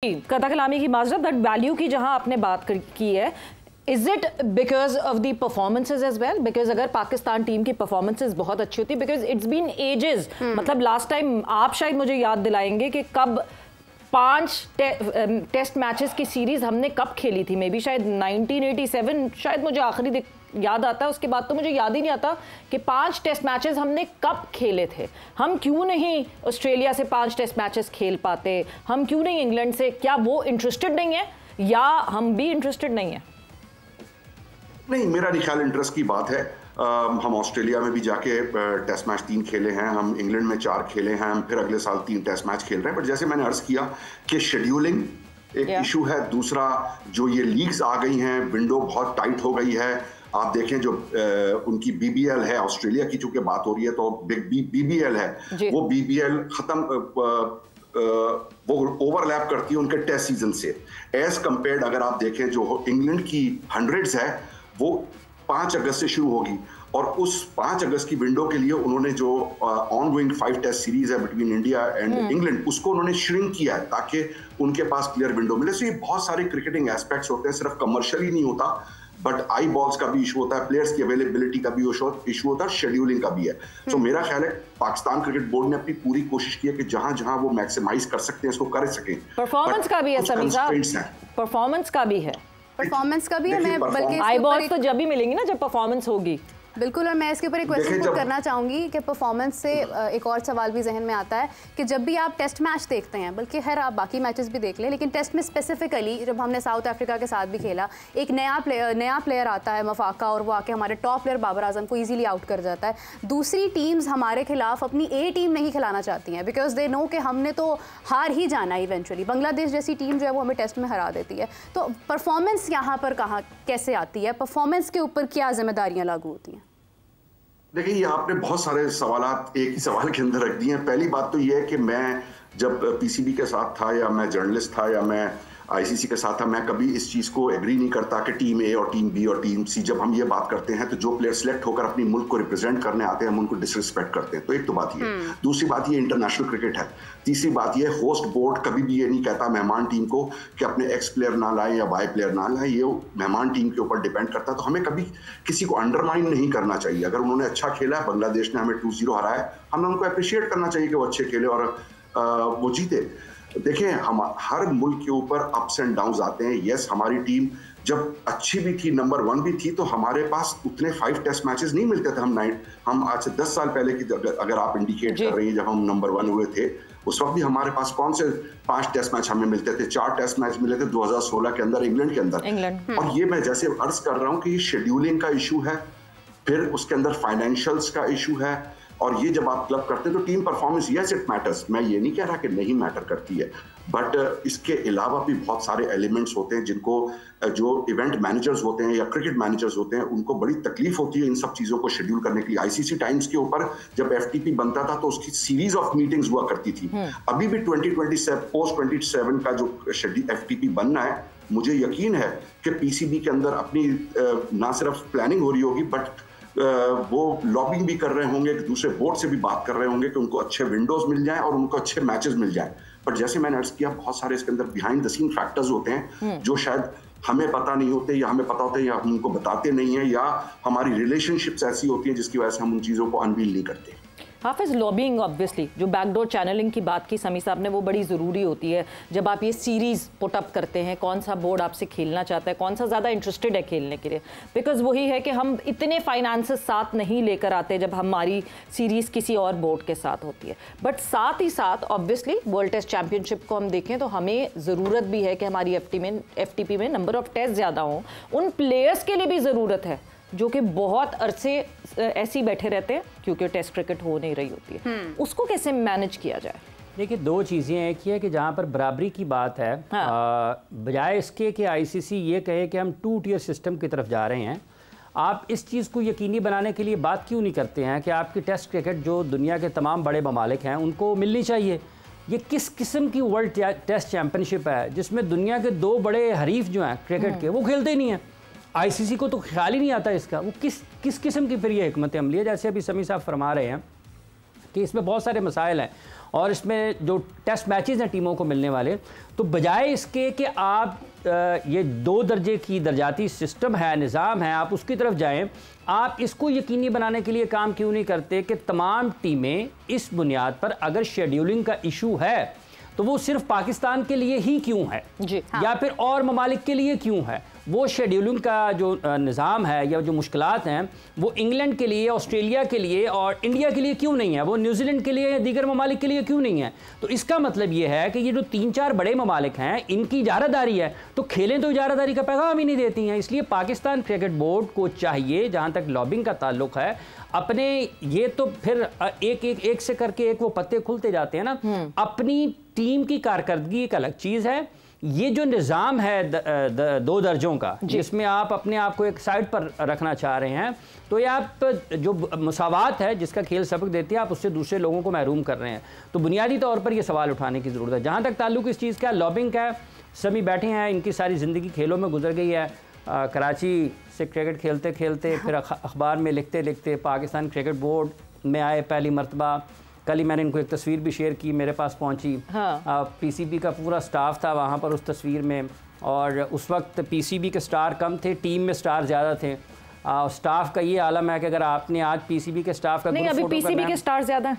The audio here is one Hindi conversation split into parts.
कथा कलामी की माजरत, बट वैल्यू की जहां आपने बात की है, is it because of the performances as well? Because अगर पाकिस्तान टीम की परफॉर्मेंसेज बहुत अच्छी होती, बिकॉज इट्स बीन एजेस, मतलब लास्ट टाइम आप शायद मुझे याद दिलाएंगे कि कब 5 टेस्ट मैचेस की सीरीज हमने कब खेली थी, मे बी शायद 1987 शायद मुझे आखिरी याद आता है, उसके बाद तो मुझे याद ही नहीं आता कि 5 टेस्ट मैचेस हमने कब खेले थे। हम क्यों नहीं ऑस्ट्रेलिया से 5 टेस्ट मैचेस खेल पाते, हम क्यों नहीं इंग्लैंड से? क्या वो इंटरेस्टेड नहीं है या हम भी इंटरेस्टेड नहीं है? नहीं, मेरा नहीं ख्याल इंटरेस्ट की बात है। हम ऑस्ट्रेलिया में भी जाके टेस्ट मैच 3 खेले हैं, हम इंग्लैंड में 4 खेले हैं, हम फिर अगले साल 3 टेस्ट मैच खेल रहे हैं। बट जैसे मैंने अर्ज किया कि शेड्यूलिंग एक इशू है, दूसरा जो ये लीग्स आ गई हैं, विंडो बहुत टाइट हो गई है। आप देखें जो उनकी बीबीएल है, ऑस्ट्रेलिया की चूंकि बात हो रही है तो बीबीएल है, वो बीबीएल खत्म वो ओवरलैप करती है उनके टेस्ट सीजन से, एज कंपेयर्ड अगर आप देखें जो इंग्लैंड की 100s है वो 5 अगस्त से शुरू होगी, और उस 5 अगस्त की विंडो के लिए उन्होंने जो ऑनगोइंग 5 टेस्ट सीरीज है बिटवीन इंडिया एंड इंग्लैंड, उसको उन्होंने श्रिंक किया है ताकि उनके पास क्लियर विंडो मिले। सो ये बहुत सारे क्रिकेटिंग एस्पेक्ट्स होते हैं, सिर्फ कमर्शियल ही नहीं होता, बट आई बॉल्स का भी इशू होता है, प्लेयर्स की अवेलेबिलिटी का भी इशू होता है, शेड्यूलिंग का भी है। तो मेरा ख्याल है पाकिस्तान क्रिकेट बोर्ड ने अपनी पूरी कोशिश की है कि जहां जहां वो मैक्सिमाइज कर सकते हैं इसको कर सकें। परफॉर्मेंस का भी है समीर साहब, परफॉर्मेंस का भी है, परफॉर्मेंस का भी है। मैं बल्कि आई बॉल्स तो जब भी मिलेंगी ना जब परफॉर्मेंस होगी। बिल्कुल, और मैं इसके ऊपर एक क्वेश्चन पुट करना चाहूँगी कि परफॉर्मेंस से एक और सवाल भी जहन में आता है कि जब भी आप टेस्ट मैच देखते हैं, बल्कि खैर आप बाकी मैचेस भी देख लें, लेकिन टेस्ट में स्पेसिफिकली जब हमने साउथ अफ्रीका के साथ भी खेला, एक नया प्लेयर आता है मफाका, और वो आके हमारे टॉप प्लेयर बाबर आजम को ईजिली आउट कर जाता है। दूसरी टीम्स हमारे खिलाफ अपनी ए टीम नहीं खिलाना चाहती हैं बिकॉज दे नो कि हमने तो हार ही जाना है इवेंचुअली। बांग्लादेश जैसी टीम जो है वो हमें टेस्ट में हरा देती है। तो परफॉर्मेंस यहाँ पर कहाँ कैसे आती है, परफॉर्मेंस के ऊपर क्या जिम्मेदारियाँ लागू होती हैं? देखिए, ये आपने बहुत सारे सवालात एक ही सवाल के अंदर रख दिए हैं। पहली बात तो ये है कि मैं जब पीसीबी के साथ था या मैं जर्नलिस्ट था या मैं आईसीसी के साथ था, मैं कभी इस चीज़ को एग्री नहीं करता कि टीम ए और टीम बी और टीम सी, जब हम ये बात करते हैं तो जो प्लेयर सिलेक्ट होकर अपनी मुल्क को रिप्रेजेंट करने आते हैं हम उनको डिसरिस्पेक्ट करते हैं। तो एक तो बात ये, दूसरी बात ये इंटरनेशनल क्रिकेट है, तीसरी बात ये होस्ट बोर्ड कभी भी ये नहीं कहता मेहमान टीम को कि अपने एक्स प्लेयर ना लाए या वाई प्लेयर ना लाए, ये मेहमान टीम के ऊपर डिपेंड करता है। तो हमें कभी किसी को अंडरमाइन नहीं करना चाहिए। अगर उन्होंने अच्छा खेला, बांग्लादेश ने हमें 2-0 हराया, हमें उनको अप्रिशिएट करना चाहिए कि वो अच्छे खेले और वो जीते। देखिए, हम हर मुल्क के ऊपर अप्स एंड डाउन्स आते हैं। यस, हमारी टीम जब अच्छी भी थी, नंबर 1 भी थी, तो हमारे पास उतने 5 टेस्ट मैचेस नहीं मिलते थे। हम आज से 10 साल पहले की अगर आप इंडिकेट कर रही हैं, जब हम नंबर 1 हुए थे, उस वक्त भी हमारे पास कौन से 5 टेस्ट मैच हमें मिलते थे? 4 टेस्ट मैच मिले थे 2016 के अंदर इंग्लैंड के अंदर। और ये मैं जैसे अर्ज कर रहा हूँ कि ये शेड्यूलिंग का इशू है, फिर उसके अंदर फाइनेंशियल्स का इशू है, और ये जब आप क्लब करते हैं तो team performance yes it matters, मैं ये नहीं कह रहा कि नहीं मैटर करती है, बट इसके अलावा भी बहुत सारे एलिमेंट्स होते हैं जिनको जो इवेंट मैनेजर्स होते हैं या क्रिकेट मैनेजर्स होते हैं उनको बड़ी तकलीफ होती है इन सब चीज़ों को शेड्यूल करने के लिए। आईसीसी टाइम्स के ऊपर जब एफटीपी बनता था तो उसकी सीरीज ऑफ मीटिंग्स हुआ करती थी। अभी भी 2027 पोस्ट 27 का जो एफटीपी बनना है, मुझे यकीन है कि पीसीबी के अंदर अपनी ना सिर्फ प्लानिंग हो रही होगी बट वो लॉबिंग भी कर रहे होंगे, दूसरे बोर्ड से भी बात कर रहे होंगे कि उनको अच्छे विंडोज मिल जाएं और उनको अच्छे मैचेस मिल जाएं। पर जैसे मैंने अर्ज किया, बहुत सारे इसके अंदर बिहाइंड द सीन फैक्टर्स होते हैं जो शायद हमें पता नहीं होते, या हमें पता होते हैं या हम उनको बताते नहीं हैं, या हमारी रिलेशनशिप्स ऐसी होती हैं जिसकी वजह से हम उन चीज़ों को अनवील नहीं करते। हाफिज, लॉबिंग ऑब्वियसली जो बैकडोर चैनलिंग की बात की समी साहब ने, वो बड़ी ज़रूरी होती है जब आप ये सीरीज़ पुट अप करते हैं। कौन सा बोर्ड आपसे खेलना चाहता है, कौन सा ज़्यादा इंटरेस्टेड है खेलने के लिए, बिकॉज वही है कि हम इतने फाइनेंसेस साथ नहीं लेकर आते जब हमारी सीरीज़ किसी और बोर्ड के साथ होती है। बट साथ ही साथ ऑब्वियसली वर्ल्ड टेस्ट चैम्पियनशिप को हम देखें तो हमें ज़रूरत भी है कि हमारी एफटीपी में नंबर ऑफ टेस्ट ज़्यादा हों। उन प्लेयर्स के लिए भी ज़रूरत है जो कि बहुत अरसे ऐसे ही बैठे रहते हैं क्योंकि टेस्ट क्रिकेट हो नहीं रही होती है। उसको कैसे मैनेज किया जाए? देखिए, 2 चीज़ें। एक ही है कि जहाँ पर बराबरी की बात है, बजाय इसके कि आईसीसी ये कहे कि हम 2 टियर सिस्टम की तरफ जा रहे हैं, आप इस चीज़ को यकीनी बनाने के लिए बात क्यों नहीं करते हैं कि आपकी टेस्ट क्रिकेट जो दुनिया के तमाम बड़े ममालिक हैं उनको मिलनी चाहिए। ये किस किस्म की वर्ल्ड टेस्ट चैम्पियनशिप है जिसमें दुनिया के 2 बड़े हरीफ जो हैं क्रिकेट के, वो खेलते ही नहीं हैं। आईसीसी को तो ख्याल ही नहीं आता इसका। वो किस किस्म की फिर ये हिकमत अमली है? जैसे अभी समी साहब फरमा रहे हैं कि इसमें बहुत सारे मसाइल हैं और इसमें जो टेस्ट मैचेस हैं टीमों को मिलने वाले, तो बजाय इसके कि आप ये 2 दर्जे की दर्जाती सिस्टम है, निज़ाम है, आप उसकी तरफ जाएं, आप इसको यकीनी बनाने के लिए काम क्यों नहीं करते कि तमाम टीमें इस बुनियाद पर अगर शेड्यूलिंग का इशू है तो वो सिर्फ पाकिस्तान के लिए ही क्यों है जी, हाँ। या फिर और ममालिक के लिए क्यों है? वो शेड्यूलिंग का जो निज़ाम है या जो मुश्किलात हैं वो इंग्लैंड के लिए, ऑस्ट्रेलिया के लिए और इंडिया के लिए क्यों नहीं है? वो न्यूजीलैंड के लिए या दीगर ममालिक के लिए क्यों नहीं है? तो इसका मतलब ये है कि ये जो 3-4 बड़े ममालिक हैं इनकी इजारादारी है, तो खेलें तो इजारादारी का पैगाम ही नहीं देती हैं। इसलिए पाकिस्तान क्रिकेट बोर्ड को चाहिए, जहाँ तक लॉबिंग का ताल्लुक है, अपने ये तो फिर एक से करके एक वो पत्ते खुलते जाते हैं ना, अपनी टीम की कारकर्दगी एक अलग चीज़ है। ये जो निज़ाम है 2 दर्जों का, जिसमें आप अपने आप को एक साइड पर रखना चाह रहे हैं, तो ये आप जो मुसावात है जिसका खेल सबक देती है, आप उससे दूसरे लोगों को महरूम कर रहे हैं। तो बुनियादी तौर पर ये सवाल उठाने की ज़रूरत है। जहाँ तक ताल्लुक इस चीज़ का, लॉबिंग का, सभी बैठे हैं, इनकी सारी ज़िंदगी खेलों में गुजर गई है। कराची से क्रिकेट खेलते खेलते फिर अखबार में लिखते लिखते पाकिस्तान क्रिकेट बोर्ड में आए पहली मरतबा। कल ही मैंने इनको एक तस्वीर भी शेयर की, मेरे पास पहुंची। हाँ। पीसीबी का पूरा स्टाफ था वहाँ पर उस तस्वीर में, और उस वक्त पीसीबी के स्टार कम थे, टीम में स्टार ज़्यादा थे। स्टाफ का ये आलम है कि अगर आपने आज पीसीबी के स्टाफ का नहीं, अभी पीसीबी के स्टार ज़्यादा हैं,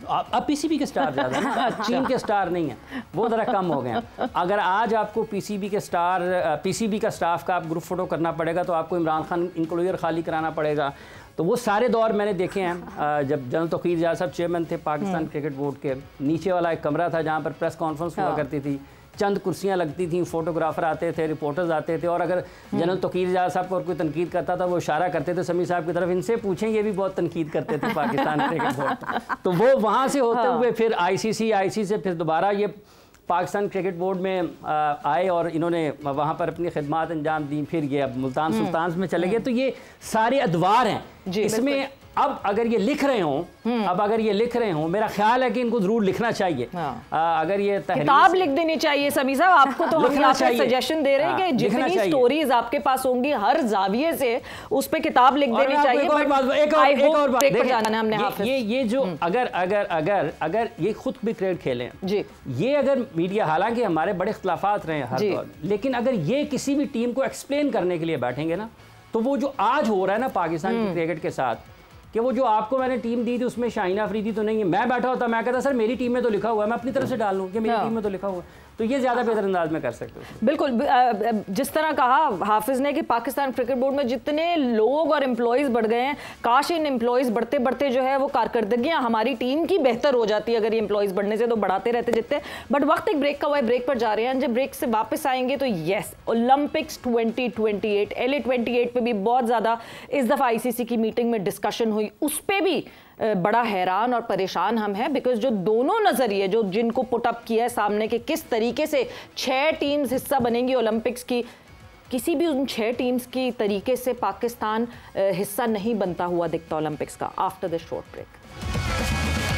अब पीसीबी के स्टार ज़्यादा है, टीम के स्टार नहीं है, वो ज़रा कम हो गए हैं। अगर आज आपको पीसीबी का स्टाफ का आप ग्रुप फोटो करना पड़ेगा तो आपको इमरान खान इंक्लूजर खाली कराना पड़ेगा। तो वो सारे दौर मैंने देखे हैं। जब जनरल तौकीर इजाज़ साहब चेयरमैन थे पाकिस्तान क्रिकेट बोर्ड के, नीचे वाला एक कमरा था जहाँ पर प्रेस कॉन्फ्रेंस हुआ करती थी, चंद कुर्सियाँ लगती थी, फोटोग्राफर आते थे, रिपोर्टर्स आते थे, और अगर जनरल तौकीर इजाज़ साहब को और कोई तनकीद करता था वो इशारा करते थे समी साहब की तरफ, इनसे पूछें, ये भी बहुत तनकीद करते थे पाकिस्तान क्रिकेट बोर्ड। तो वो वहाँ से होते हुए फिर आईसी से फिर दोबारा ये पाकिस्तान क्रिकेट बोर्ड में आए और इन्होंने वहाँ पर अपनी खिदमात अंजाम दी। फिर ये अब मुल्तान सुल्तान में चले गए। तो ये सारे अदवार हैं इसमें। अब अगर ये लिख रहे हों, मेरा ख्याल है कि इनको जरूर लिखना चाहिए। अगर ये किताब लिख देनी चाहिए समी साहब, आपको तो हम सजेशन दे रहे हैं कि जितनी स्टोरीज आपके पास होंगी हर जाविये से उस पे किताब लिख देनी चाहिए। ये जो अगर ये खुद भी क्रिकेट खेलें जी, ये अगर मीडिया, हालांकि हमारे बड़े इख्तिलाफात रहे हैं हर दौर, लेकिन अगर ये किसी भी टीम को एक्सप्लेन करने के लिए बैठेंगे ना, तो वो जो आज हो रहा है ना पाकिस्तान की क्रिकेट के साथ, कि वो जो आपको मैंने टीम दी थी उसमें शाहीन अफरीदी तो नहीं है, मैं बैठा होता मैं कहता सर मेरी टीम में तो लिखा हुआ है, मैं अपनी तरफ से डाल लूँ कि मेरी टीम में तो लिखा हुआ है, तो ये ज़्यादा बेहतर अंदाज में कर सकते हो। बिल्कुल, जिस तरह कहा हाफिज ने कि पाकिस्तान क्रिकेट बोर्ड में जितने लोग और एम्प्लॉयज़ बढ़ गए हैं, काश इन एम्प्लॉयज़ बढ़ते बढ़ते जो है वो कारकर्दगियाँ हमारी टीम की बेहतर हो जाती है। अगर ये एम्प्लॉयज़ बढ़ने से तो बढ़ाते रहते जितने, बट वक्त एक ब्रेक का हुआ है, ब्रेक पर जा रहे हैं। जब ब्रेक से वापस आएंगे तो यस, ओलंपिक्स 2028 LA 28 पे भी बहुत ज़्यादा इस दफ़ा ICC की मीटिंग में डिस्कशन हुई, उस पर भी बड़ा हैरान और परेशान हम हैं, बिकॉज जो दोनों नज़रिए जो जिनको पुट अप किया है सामने के किस तरीके से 6 टीम्स हिस्सा बनेंगी ओलंपिक्स की, किसी भी उन 6 टीम्स की तरीके से पाकिस्तान हिस्सा नहीं बनता हुआ दिखता ओलंपिक्स का। After the short break.